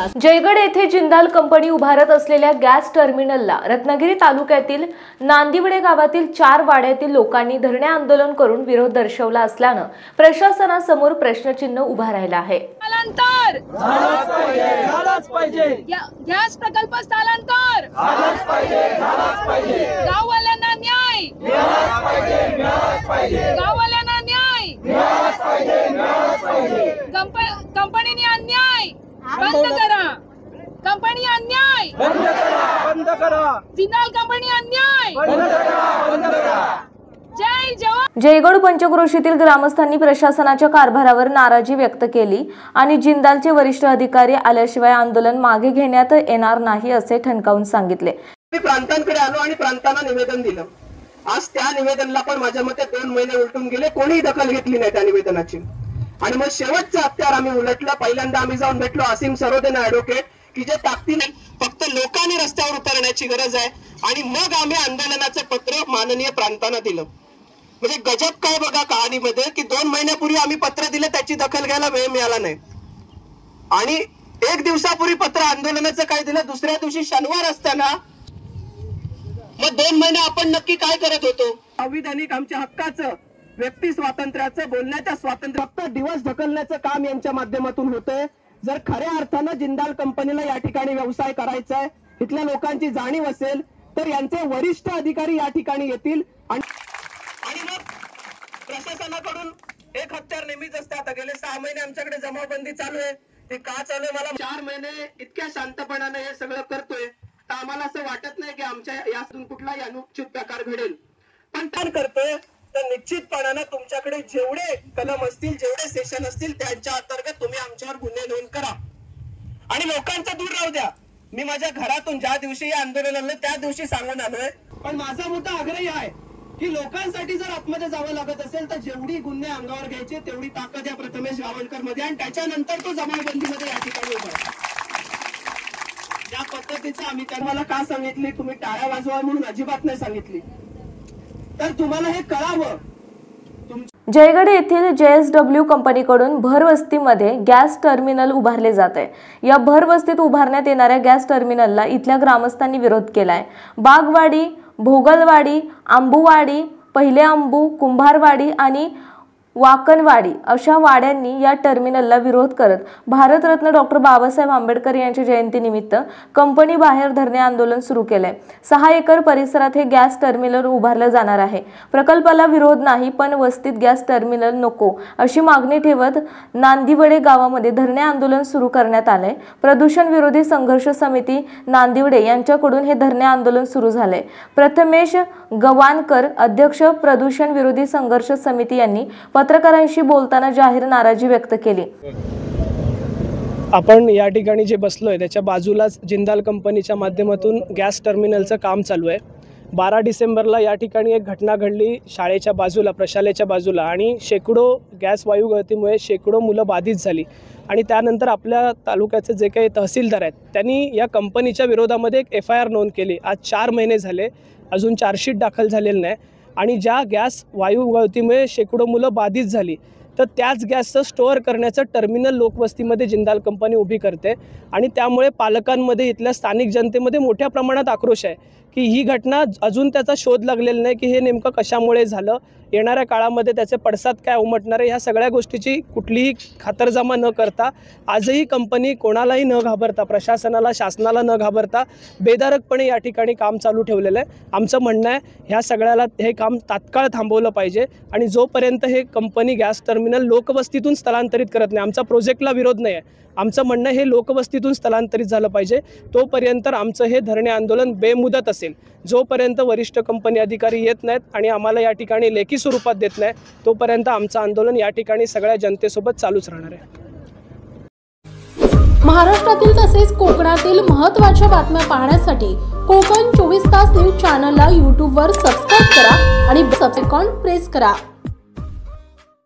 विकास। जयगड येथे जिंदाल कंपनी उभारत असलेल्या गॅस टर्मिनलला रत्नागिरी तालुक्यातील नांदिवडे गावातील 4 वाड्यातील लोकांनी धरणे आंदोलन करून विरोध दर्शवला असल्याने प्रशासनासमोर प्रश्नचिन्ह उभा राहिला आहे। स्थलांतर झालाच पाहिजे गॅस प्रकल्प स्थलांतर झालाच पाहिजे गाववाल्यांना न्याय मिळालाच पाहिजे गाववाल्यांना न्याय मिळालाच पाहिजे कंपनीने अन्याय बंद करा। कंपनी अन्याय बंद करा जिंदाल कंपनी अन्याय बंद करा। जय जवान। जयगड पंचक्रोशीतील ग्रामस्थांनी प्रशासनाच्या कारभारावर नाराजी व्यक्त केली आणि जिंदालचे वरिष्ठ अधिकारी आल्याशिवाय आंदोलन मागे घेण्यात येणार नाही असे ठणकावून सांगितले। मी प्रांतांकडे आलो आणि प्रांतांना निवेदन दिलं। आज त्या निवेदनाला पण माझ्या मते 2 महिने उलटून गेले, कोणीही दखल घेतली नाही त्या निवेदनाची। आणि मग शेवटचं हत्यार आम्ही उलटलं। पहिल्यांदा आम्ही जाऊन भेटलो आसिम सरोदेना ॲडव्होकेट की जे ताकदीने फक्त लोकांनी रस्त्यावर उतरण्याची गरज आहे, आणि मग आम्ही आंदोलनाचं पत्र माननीय प्रांतांना दिलं। म्हणजे गजब काय बघा कहाणीमध्ये की 2 महिन्यापूर्वी आम्ही पत्र दिलं, त्याची दखल घ्यायला वेळ मिळाला नाही, आणि 1 दिवसापूर्वी पत्र आंदोलनाचं काय दिलं, दुसऱ्या दिवशी शनिवार असताना मग 2 महिने आपण नक्की काय करत होतो। संविधानिक आमच्या हक्काचं, व्यक्ती स्वातंत्र्याचं, बोलण्याच्या स्वातंत्र्य फक्त दिवस ढकलण्याचं काम यांच्या माध्यमातून होतंय। जर खऱ्या अर्थानं जिंदाल कंपनीला या ठिकाणी व्यवसाय करायचा आहे, इथल्या लोकांची जाणीव असेल तर यांचे वरिष्ठ अधिकारी या ठिकाणी येतील आणि मग प्रशासनाकडून एक हत्यार नेहमीच असतं। आता गेले 6 महिने आमच्याकडे जमावबंदी चालू आहे, ते का चालू आहे मला 4 महिने इतक्या शांतपणाने हे सगळं करतोय, तर आम्हाला असं वाटत नाही की आमच्या यातून कुठलाही अनुचित प्रकार घडेल। पण काय करतोय तर निश्चितपणाने तुमच्याकडे जेवढे कलम असतील, जेवढे सेशन असतील, त्यांच्या अंतर्गत तुम्ही आमच्यावर गुन्हे नोंद करा आणि लोकांचा दूर राहू द्या। मी माझ्या घरातून ज्या दिवशी या आंदोलनाला त्या दिवशी सांगून आलोय, पण माझा मोठा आग्रह आहे की लोकांसाठी जर आतमध्ये जावं लागत असेल तर जेवढी गुन्हे अंगावर घ्यायचे तेवढी ताकद या प्रथमेश गावणकर मध्ये, आणि त्याच्यानंतर तो जमावबंदीमध्ये या ठिकाणी उभा। त्या पद्धतीचं आम्ही तुम्हाला का सांगितली, तुम्ही टाळ्या वाजवा म्हणून अजिबात नाही सांगितली, तर तुम्हाला हे कळावं। जयगड येथील JSW कंपनीकडून भरवस्तीमध्ये गॅस टर्मिनल उभारले जात आहे। या भरवस्तीत उभारण्यात येणाऱ्या गॅस टर्मिनलला इथल्या ग्रामस्थांनी विरोध केलाय। बागवाडी, भोगलवाडी, आंबुवाडी, पहिले आंबू, कुंभारवाडी आणि वाकणवाडी अशा वाड्यांनी या टर्मिनलला विरोध करत भारतरत्न डॉक्टर बाबासाहेब आंबेडकर यांच्या जयंतीनिमित्त कंपनी बाहेर धरणे आंदोलन सुरू केलंय। 6 एकर परिसरात हे गॅस टर्मिनल उभारलं जाणार आहे। प्रकल्पाला विरोध नाही, पण वस्तीत गॅस टर्मिनल नको अशी मागणी ठेवत नांदिवडे गावामध्ये धरणे आंदोलन सुरू करण्यात आलंय। प्रदूषण विरोधी संघर्ष समिती नांदिवडे यांच्याकडून हे धरणे आंदोलन सुरू झालंय। प्रथमेश गवाणकर अध्यक्ष प्रदूषण विरोधी संघर्ष समिती यांनी पत्रकारांशी बोलताना जाहीर नाराजी व्यक्त केली। आपण या ठिकाणी जे बसलोय त्याच्या बाजूलाच जिंदाल कंपनीच्या माध्यमातून गॅस टर्मिनलचं काम चालू आहे। 12 डिसेंबरला या ठिकाणी एक घटना घडली शाळेच्या बाजूला, प्रशालेच्या बाजूला, आणि शेकडो गॅस वायू गळतीमुळे शेकडो मुलं बाधित झाली। आणि त्यानंतर आपल्या तालुक्याचे जे काही तहसीलदार आहेत त्यांनी या कंपनीच्या विरोधामध्ये एक FIR नोंद केली। आज 4 महिने झाले, अजून चार्जशीट दाखल झालेलं नाही, आणि ज्या गॅस वायू गळतीमुळे शेकडो मुलं बाधित झाली तर त्याच गॅसचं स्टोअर करण्याचं टर्मिनल लोकवस्तीमध्ये जिंदाल कंपनी उभी करते, आणि त्यामुळे पालकांमध्ये, इथल्या स्थानिक जनतेमध्ये मोठ्या प्रमाणात आक्रोश आहे की ही घटना अजून त्याचा शोध लागलेला नाही की हे नेमकं कशामुळे झालं, येणाऱ्या काळामध्ये त्याचे पडसाद काय उमटणार आहे, ह्या सगळ्या गोष्टीची कुठलीही खातरजमा न करता आजही कंपनी कोणालाही न घाबरता, प्रशासनाला, शासनाला न घाबरता बेदारकपणे या ठिकाणी काम चालू ठेवलेलं आहे। आमचं म्हणणं आहे ह्या सगळ्याला हे काम तात्काळ थांबवलं पाहिजे, आणि जोपर्यंत हे कंपनी गॅस टर्मिनल लोकवस्तीतून स्थलांतरित करत नाही, आमचा प्रोजेक्टला विरोध नाही आहे, आमचं म्हणणं हे लोकवस्तीतून स्थलांतरित झालं पाहिजे, तोपर्यंत आमचं हे धरणे आंदोलन बेमुदत असेल। जोपर्यंत वरिष्ठ कंपनी अधिकारी येत नाहीत आणि आम्हाला या ठिकाणी लेखी स्वरूपात देत नाही, तोपर्यंत आमचं आंदोलन या ठिकाणी सगळ्या जनतेसोबत चालूच राहणार आहे। महाराष्ट्रातील तसेच कोकणातील महत्त्वाच्या बातम्या पाहण्यासाठी कोकण 24 तास न्यूज चॅनलला YouTube वर सबस्क्राइब करा आणि बेल आयकॉन प्रेस करा।